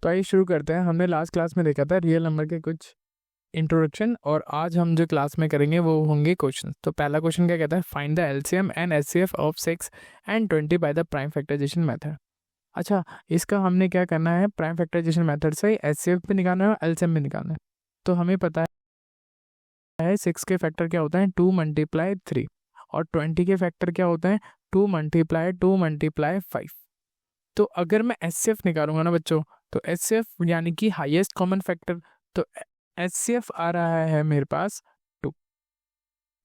तो आइए शुरू करते हैं। हमने लास्ट क्लास में देखा था रियल नंबर के कुछ इंट्रोडक्शन, और आज हम जो क्लास में करेंगे वो होंगे क्वेश्चन। तो पहला क्वेश्चन क्या कहता है, find the LCM and HCF of 6 and 20 by the prime factorisation method. अच्छा, इसका हमने क्या करना है, प्राइम फैक्टराइजेशन मेथड से एचसीएफ भी निकालना है और एलसीएम भी निकालना है। तो हमें पता है 6 के फैक्टर क्या होता है, 2 × 3, और 20 के फैक्टर क्या होता है, 2 × 5। तो अगर मैं एचसीएफ निकालूंगा ना बच्चों, तो एचसीएफ यानी कि हाईएस्ट कॉमन फैक्टर, तो एचसीएफ आ रहा है मेरे पास 2।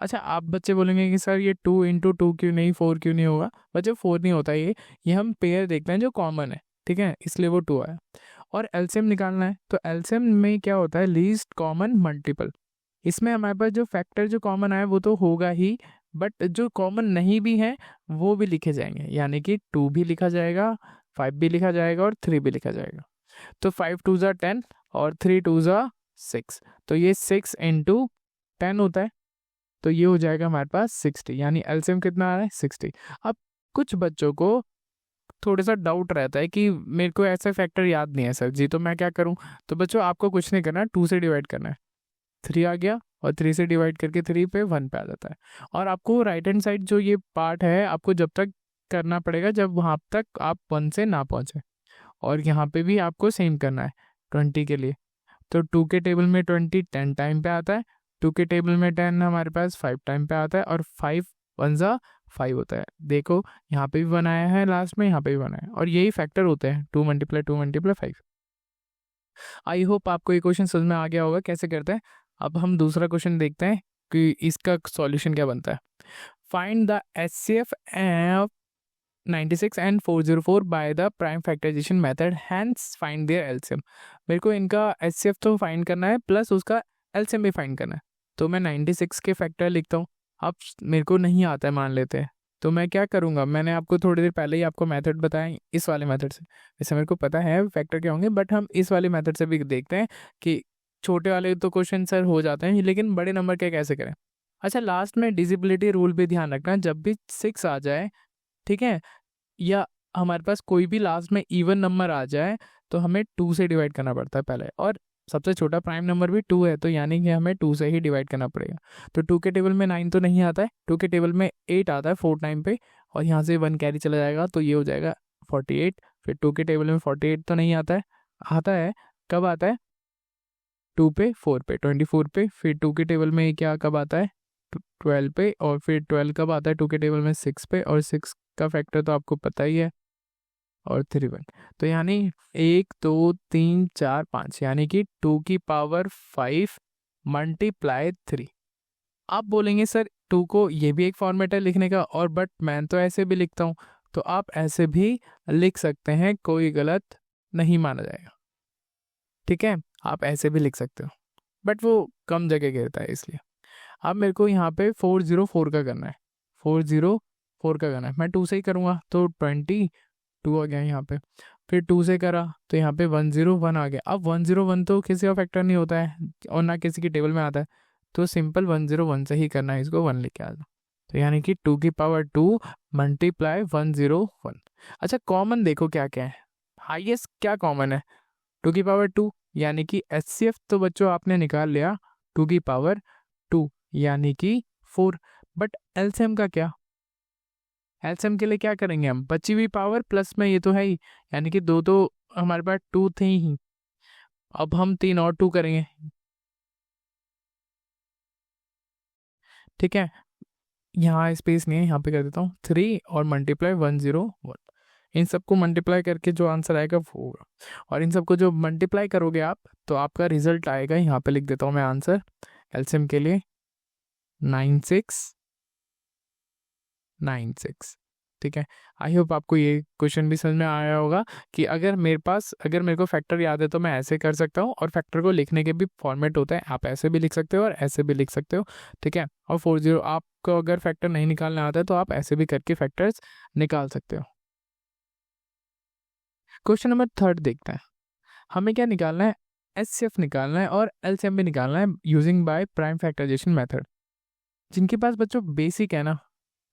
अच्छा, आप बच्चे बोलेंगे कि सर ये 2 × 2 क्यों नहीं, 4 क्यों नहीं होगा? बच्चे 4 नहीं होता, ये हम पेयर देखते हैं जो कॉमन है, ठीक है, इसलिए वो 2 आया। और एलसीएम निकालना है, तो एलसीएम में क्या होता है, लीस्ट कॉमन मल्टीपल। इसमें हमारे पास जो फैक्टर जो कॉमन आया वो तो होगा ही, बट जो कॉमन नहीं भी है वो भी लिखे जाएंगे, यानी कि 2 भी लिखा जाएगा, 5 भी लिखा जाएगा और 3 भी लिखा जाएगा। तो 5 × 2 = 10 और 3 × 2 = 6, तो ये 6 × 10 होता है, तो ये हो जाएगा हमारे पास 60, यानी एलसीएम कितना आ रहा है, 60। अब कुछ बच्चों को थोड़ा सा डाउट रहता है कि मेरे को ऐसा फैक्टर याद नहीं है सर जी, तो मैं क्या करूं? तो बच्चों आपको कुछ नहीं करना है, 2 से डिवाइड करना है, 3 आ गया, और 3 से डिवाइड करके 3 पे 1 पे आ जाता है। और आपको राइट हैंड साइड जो ये पार्ट है आपको जब तक करना पड़ेगा जब वहाँ तक आप 1 से ना पहुँचे, और यहाँ पे भी आपको सेम करना है 20 के लिए। तो 2 के टेबल में 20 10 टाइम पे आता है, 2 के टेबल में 10 हमारे पास 5 टाइम पे आता है, और 5 1 = 5 होता है। देखो यहाँ पे भी 1 आया है लास्ट में, यहाँ पे भी 1 आया है, और यही फैक्टर होते हैं 2 × 2 × 5। आई होप आपको ये क्वेश्चन समझ में आ गया होगा कैसे करते हैं। अब हम दूसरा क्वेश्चन देखते हैं कि इसका सॉल्यूशन क्या बनता है। Find the HCF of 96 and 404 by the prime factorisation method, hence find their LCM. मेरे को इनका एचसीएफ तो फाइंड करना है प्लस उसका एलसीएम भी फाइंड करना है। तो मैं 96 के फैक्टर लिखता हूँ। अब मेरे को नहीं आता है मान लेते हैं, तो मैं क्या करूँगा, मैंने आपको थोड़ी देर पहले ही आपको मेथड बताया इस वाले मेथड से। वैसे मेरे को पता है फैक्टर क्या होंगे, बट हम इस वाले मेथड से भी देखते हैं कि छोटे वाले तो क्वेश्चन सर हो जाते हैं, लेकिन बड़े नंबर के कैसे करें। अच्छा, लास्ट में डिजिबिलिटी रूल भी ध्यान रखना, जब भी 6 आ जाए, ठीक है, या हमारे पास कोई भी लास्ट में इवन नंबर आ जाए, तो हमें 2 से डिवाइड करना पड़ता है पहले, और सबसे छोटा प्राइम नंबर भी 2 है, तो यानी कि हमें 2 से ही डिवाइड करना पड़ेगा। तो 2 के टेबल में 9 तो नहीं आता है, 2 के टेबल में 8 आता है 4 टाइम पे, और यहाँ से 1 कैरी चला जाएगा, तो ये हो जाएगा 48। फिर 2 के टेबल में 48 तो नहीं आता है, आता है कब आता है, 2 पे 4 पे 24 पे। फिर 2 के टेबल में क्या कब आता है, 12 पे, और फिर 12 कब आता है 2 के टेबल में, 6 पे, और 6 का फैक्टर तो आपको पता ही है, और 3 1। तो यानी 1 2 3 4 5, यानी कि 2 की पावर 5 × 3। आप बोलेंगे सर 2 को ये भी एक फॉर्मेट है लिखने का, और बट मैं तो ऐसे भी लिखता हूँ, तो आप ऐसे भी लिख सकते हैं, कोई गलत नहीं माना जाएगा, ठीक है, आप ऐसे भी लिख सकते हो, बट वो कम जगह घेरता है इसलिए। अब मेरे को यहाँ पे 404 का करना है, 404 का करना है, मैं 2 से ही करूँगा, तो 22 आ गया यहाँ पे। फिर 2 से करा तो यहाँ पे 101 आ गया। अब 101 तो किसी का फैक्टर नहीं होता है और ना किसी की टेबल में आता है, तो सिंपल 101 से ही करना है, इसको 1 लेके आ जाओ। तो यानी कि 2 की पावर 2 × 101। अच्छा, कॉमन देखो क्या क्या है, हाईएस्ट क्या कॉमन है, 2 की पावर 2, यानी कि एचसीएफ तो बच्चों आपने निकाल लिया 2 की पावर 2, यानी कि 4। बट एलसीएम का क्या, एलसीएम के लिए क्या करेंगे हम, बची हुई पावर प्लस में ये तो है ही, यानी कि 2 तो हमारे पास 2 थे ही, अब हम 3 और 2 करेंगे, ठीक है, यहाँ स्पेस नहीं है, यहाँ पे कर देता हूँ 3 और × 101। इन सबको मल्टीप्लाई करके जो आंसर आएगा वो होगा, और इन सबको जो मल्टीप्लाई करोगे आप तो आपका रिजल्ट आएगा, यहाँ पे लिख देता हूँ मैं आंसर एलसीएम के लिए 9696, ठीक है। आई होप आपको ये क्वेश्चन भी समझ में आया होगा कि अगर मेरे को फैक्टर याद है तो मैं ऐसे कर सकता हूँ, और फैक्टर को लिखने के भी फॉर्मेट होता है, आप ऐसे भी लिख सकते हो और ऐसे भी लिख सकते हो, ठीक है। और 40 आपको अगर फैक्टर नहीं निकालना आता है तो आप ऐसे भी करके फैक्टर्स निकाल सकते हो। क्वेश्चन नंबर 3 देखते हैं, हमें क्या निकालना है, एचसीएफ निकालना है और एलसीएम भी निकालना है using by prime factorisation method. जिनके पास बच्चों बेसिक है ना,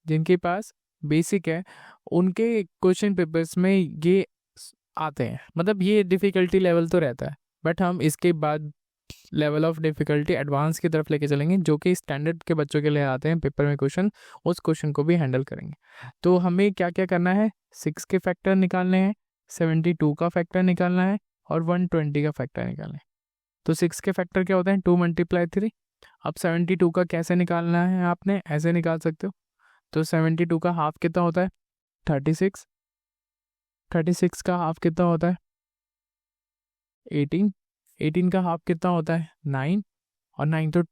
जिनके पास बेसिक है, उनके क्वेश्चन पेपर्स में ये आते हैं, मतलब ये डिफ़िकल्टी लेवल तो रहता है, बट हम इसके बाद लेवल ऑफ डिफ़िकल्टी एडवांस की तरफ लेके चलेंगे, जो कि स्टैंडर्ड के बच्चों के लिए आते हैं पेपर में क्वेश्चन, उस क्वेश्चन को भी हैंडल करेंगे। तो हमें क्या क्या करना है, 6 के फैक्टर निकालने हैं, 72 का फैक्टर निकालना है और 120 का फैक्टर निकालना है। तो 6 के फैक्टर क्या होते हैं, 2 × 3। अब 72 का कैसे निकालना है, आपने ऐसे निकाल सकते हो। तो 72 का हाफ कितना होता है, 36। 36 का हाफ कितना होता है, 18। 18 का हाफ कितना होता है, 9। और 9 तो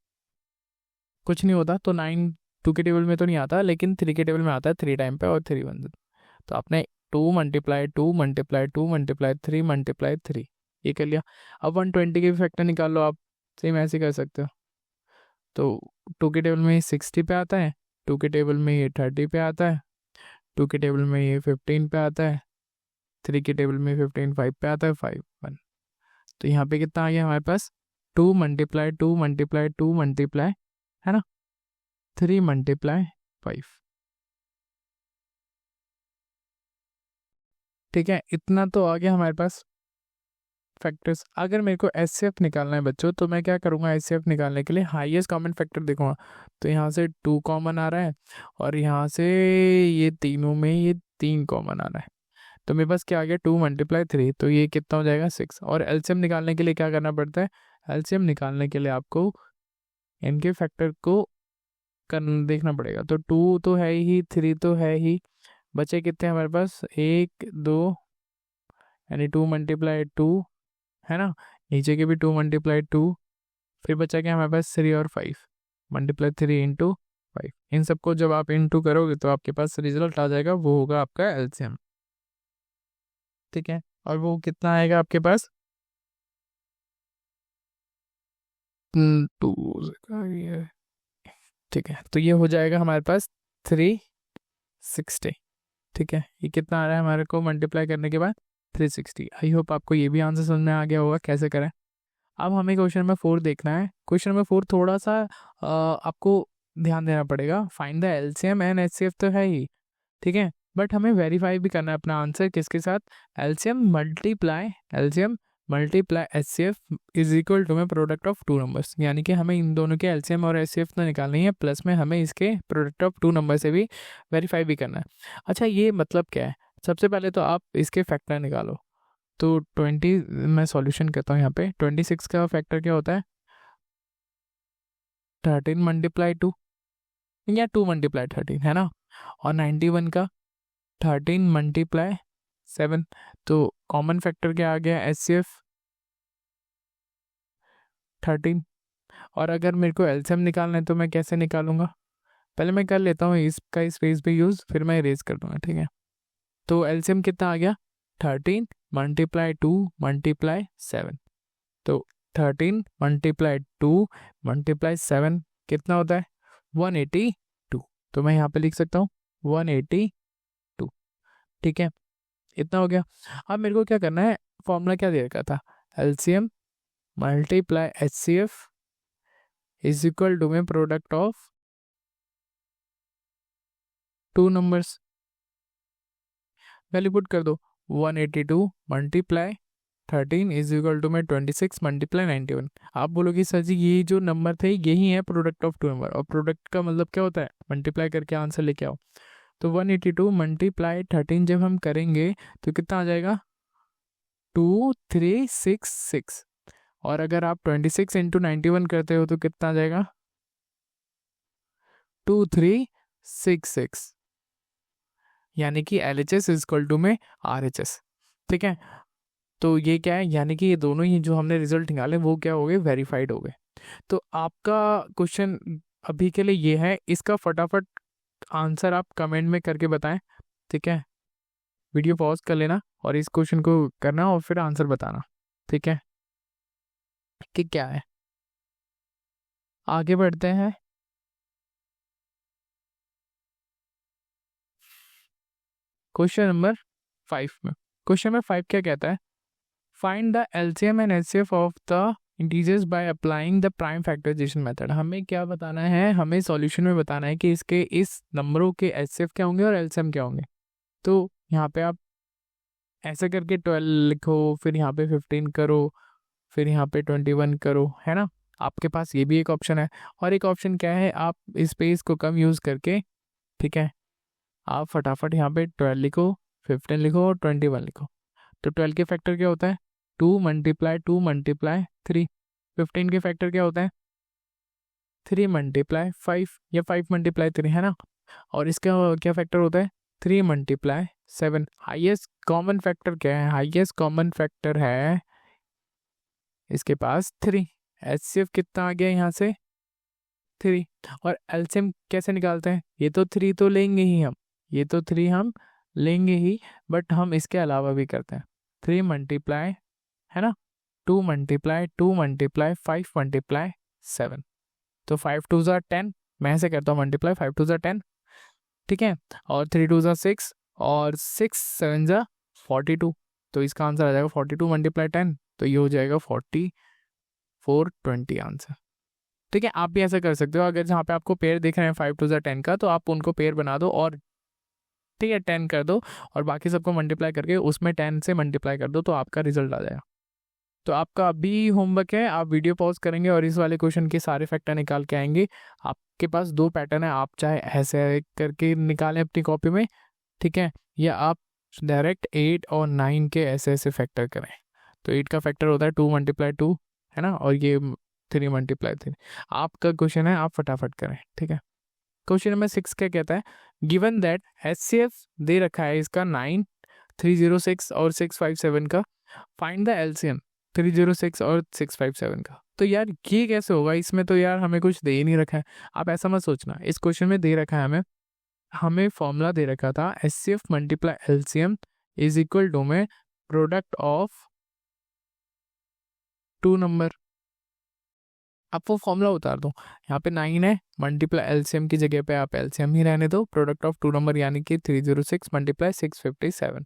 कुछ नहीं होता, तो 9 2 के टेबल में तो नहीं आता, लेकिन 3 के टेबल में आता है 3 टाइम पे, और 3 1। तो आपने 2 × 2 × 2 × 3 × 3 ये कर लिया। अब 120 के भी फैक्टर निकाल लो आप, सेम ऐसे कर सकते हो। तो 2 के टेबल में ये 60 पे आता है, 2 के टेबल में ये 30 पे आता है, 2 के टेबल में ये 15 पे आता है, 3 के टेबल में 15 5 पे आता है, 5 1। तो यहाँ पे कितना आ गया हमारे पास, 2 × 2 × 2 × है ना, 3 × 5। ठीक है, इतना तो आ गया हमारे पास फैक्टर्स। अगर मेरे को एचसीएफ निकालना है बच्चों, तो मैं क्या करूँगा, एचसीएफ निकालने के लिए हाईएस्ट कॉमन फैक्टर देखूंगा। तो यहाँ से 2 कॉमन आ रहा है, और यहाँ से ये तीनों में ये 3 कॉमन आ रहा है। तो मेरे पास क्या आ गया, 2 × 3, तो ये कितना हो जाएगा, 6। और एलसीएम निकालने के लिए क्या करना पड़ता है, एलसीएम निकालने के लिए आपको इनके फैक्टर को देखना पड़ेगा। तो 2 तो है ही, 3 तो है ही, बचे कितने हमारे पास, 1 2, यानी 2 × 2 है ना, नीचे के भी 2 × 2, फिर बचा क्या हमारे पास, 3 और 5, × 3 × 5। इन सबको जब आप इंटू करोगे तो आपके पास रिजल्ट आ जाएगा, वो होगा आपका एलसीएम। ठीक है, और वो कितना आएगा आपके पास, 2 ये, ठीक है, तो ये हो जाएगा हमारे पास 360। ठीक है, ये कितना आ रहा है हमारे को मल्टीप्लाई करने के बाद, 360। आई होप आपको ये भी आंसर समझ में आ गया होगा कैसे करें। अब हमें क्वेश्चन नंबर 4 देखना है। क्वेश्चन नंबर 4 थोड़ा सा आपको ध्यान देना पड़ेगा। Find the LCM and HCF तो है ही, ठीक है, बट हमें वेरीफाई भी करना है अपना आंसर किसके साथ, LCM multiply HCF is equal to में प्रोडक्ट ऑफ 2 नंबर्स, यानी कि हमें इन दोनों के एलसीएम और एचसीएफ तो निकालनी है, प्लस में हमें इसके प्रोडक्ट ऑफ 2 नंबर से भी वेरीफाई भी करना है। अच्छा, ये मतलब क्या है, सबसे पहले तो आप इसके फैक्टर निकालो। तो 20, मैं सॉल्यूशन करता हूँ यहाँ पे। 26 का फैक्टर क्या होता है, 13 × 2 या 2 × 13 है ना, और 91 का 13 × 7। तो कॉमन फैक्टर क्या आ गया, एचसीएफ 13। और अगर मेरे को एलसीएम निकालना है तो मैं कैसे निकालूंगा, पहले मैं कर लेता हूँ इसका स्पेस पे यूज़, फिर मैं इरेज कर दूंगा। ठीक है, तो एलसीएम कितना आ गया, 13 × 2 × 7। तो 13 × 2 × 7 कितना होता है, 182। तो मैं यहाँ पे लिख सकता हूँ 182। ठीक है, इतना हो गया। अब मेरे को क्या करना है, फॉर्मूला क्या दे रखा था, LCM multiply HCF is equal to में product of 2 numbers. Value put कर दो, 182 × 13 इज इक्वल टू में 26 × 91। आप बोलोगे सर जी ये जो नंबर थे यही है प्रोडक्ट ऑफ 2 नंबर, और प्रोडक्ट का मतलब क्या होता है, मल्टीप्लाई करके आंसर लेके आओ। तो 182 × 13 जब हम करेंगे तो कितना आ जाएगा, 2366। और अगर आप 26 × 91 करते हो तो कितना आ जाएगा, 2366, यानी कि LHS इज इक्वल टू में RHS। ठीक है, तो ये क्या है, यानी कि ये दोनों ही जो हमने रिजल्ट निकाले वो क्या हो गए, वेरीफाइड हो गए। तो आपका क्वेश्चन अभी के लिए ये है, इसका फटाफट आंसर आप कमेंट में करके बताएं। ठीक है, वीडियो पॉज कर लेना और इस क्वेश्चन को करना और फिर आंसर बताना। ठीक है, कि क्या है, आगे बढ़ते हैं। क्वेश्चन नंबर 5 में, क्वेश्चन नंबर 5 क्या कहता है, find the LCM and HCF of the integers by applying the prime factorisation method. हमें क्या बताना है, हमें सॉल्यूशन में बताना है कि इसके इस नंबरों के एचसीएफ क्या होंगे और एलसीएम क्या होंगे। तो यहाँ पे आप ऐसे करके 12 लिखो, फिर यहाँ पे 15 करो, फिर यहाँ पे 21 करो, है ना। आपके पास ये भी एक ऑप्शन है। और एक ऑप्शन क्या है, आप स्पेस को कम यूज़ करके, ठीक है, आप फटाफट यहाँ पे 12 लिखो, 15 लिखो और 21 लिखो। तो 12 के फैक्टर क्या होता है, 2 मल्टीप्लाई 2 मल्टीप्लाई 3। 15 के फैक्टर क्या होता है, 3 मल्टीप्लाई 5 या 5 मल्टीप्लाई 3, है ना। और इसका क्या फैक्टर होता है, 3 मल्टीप्लाई 7। हाईएस्ट कॉमन फैक्टर क्या है, हाईएस्ट कॉमन फैक्टर है इसके पास 3। एचसीएफ कितना आ गया यहाँ से, 3। और एलसीएम कैसे निकालते हैं, ये तो 3 तो लेंगे ही हम, ये तो 3 हम लेंगे ही, बट हम इसके अलावा भी करते हैं। 3 मल्टीप्लाई, है ना, 2 मल्टीप्लाई 2 मल्टीप्लाई 5 मल्टीप्लाई 7। तो 5 2 ज़ा 10, मैं ऐसे करता हूँ मल्टीप्लाई, 5 2 ज़ा 10, ठीक है, और 3 2 ज़ा 6 और 6 7 ज़ा 42। तो इसका आंसर आ जाएगा 42 मल्टीप्लाई 10, तो ये हो जाएगा 4420 आंसर। ठीक है, आप भी ऐसा कर सकते हो। अगर जहाँ पे आपको पेयर दिख रहे हैं 5 2 ज़ा 10 का, तो आप उनको पेयर बना दो और ठीक है 10 कर दो, और बाकी सबको मल्टीप्लाई करके उसमें 10 से मल्टीप्लाई कर दो, तो आपका रिजल्ट आ जाएगा। तो आपका अभी होमवर्क है, आप वीडियो पॉज करेंगे और इस वाले क्वेश्चन के सारे फैक्टर निकाल के आएंगे। आपके पास 2 पैटर्न है, आप चाहे ऐसे करके निकालें अपनी कॉपी में, ठीक है, या आप डायरेक्ट 8 और 9 के ऐसे ऐसे फैक्टर करें। तो 8 का फैक्टर होता है 2 मल्टीप्लाई 2, है ना, और ये 3 मल्टीप्लाई 3। आपका क्वेश्चन है, आप फटाफट करें, ठीक है। क्वेश्चन नंबर 6 क्या कहता है, गिवन दैट एचसीएफ दे रखा है इसका 9, 306 और 657 का, फाइंड द एलसीएम 306 और 657 का। तो यार ये कैसे होगा, इसमें तो यार हमें कुछ दे ही नहीं रखा है। आप ऐसा मत सोचना, इस क्वेश्चन में दे रखा है हमें फॉर्मूला दे रखा था, HCF multiply LCM is equal to में प्रोडक्ट ऑफ 2 नंबर। आप वो फॉर्मूला उतार दो, यहाँ पे 9 है, मल्टीप्लाई एलसीएम की जगह पे आप एलसीएम ही रहने दो, प्रोडक्ट ऑफ 2 नंबर यानी कि 306 मल्टीप्लाई 657,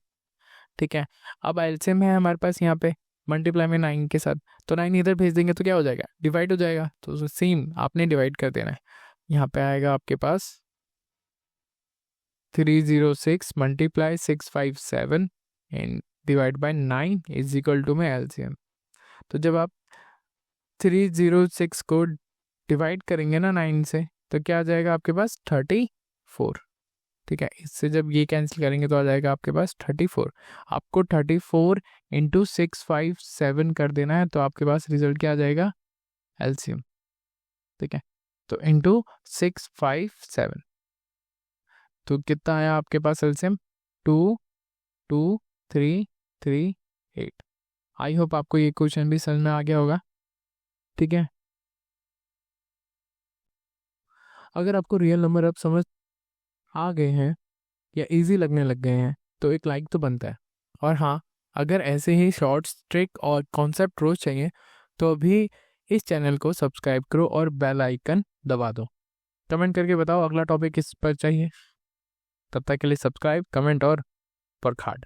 ठीक है। अब एलसीएम है हमारे पास यहाँ पे मल्टीप्लाई में 9 के साथ, तो 9 इधर भेज देंगे तो क्या हो जाएगा, डिवाइड हो जाएगा। तो सेम आपने डिवाइड कर देना है, यहाँ पे आएगा आपके पास 306 multiply 657 and divide by 9 is equal to में एलसीएम। तो जब आप 306 को डिवाइड करेंगे ना 9 से, तो क्या आ जाएगा आपके पास 34, ठीक है। इससे जब ये कैंसिल करेंगे तो आ जाएगा आपके पास 34। आपको 34 इंटू 657 कर देना है, तो आपके पास रिजल्ट क्या आ जाएगा, एलसीएम, ठीक है। तो इंटू 657, तो कितना आया आपके पास एलसीएम, 22338। आई होप आपको ये क्वेश्चन भी समझ में आ गया होगा, ठीक है। अगर आपको रियल नंबर अब समझ आ गए हैं या इजी लगने लग गए हैं, तो एक लाइक तो बनता है। और हाँ, अगर ऐसे ही शॉर्ट्स, ट्रिक और कॉन्सेप्ट रोज चाहिए, तो अभी इस चैनल को सब्सक्राइब करो और बेल आइकन दबा दो। कमेंट करके बताओ अगला टॉपिक किस पर चाहिए। तब तक के लिए सब्सक्राइब, कमेंट और वर्क हार्ड।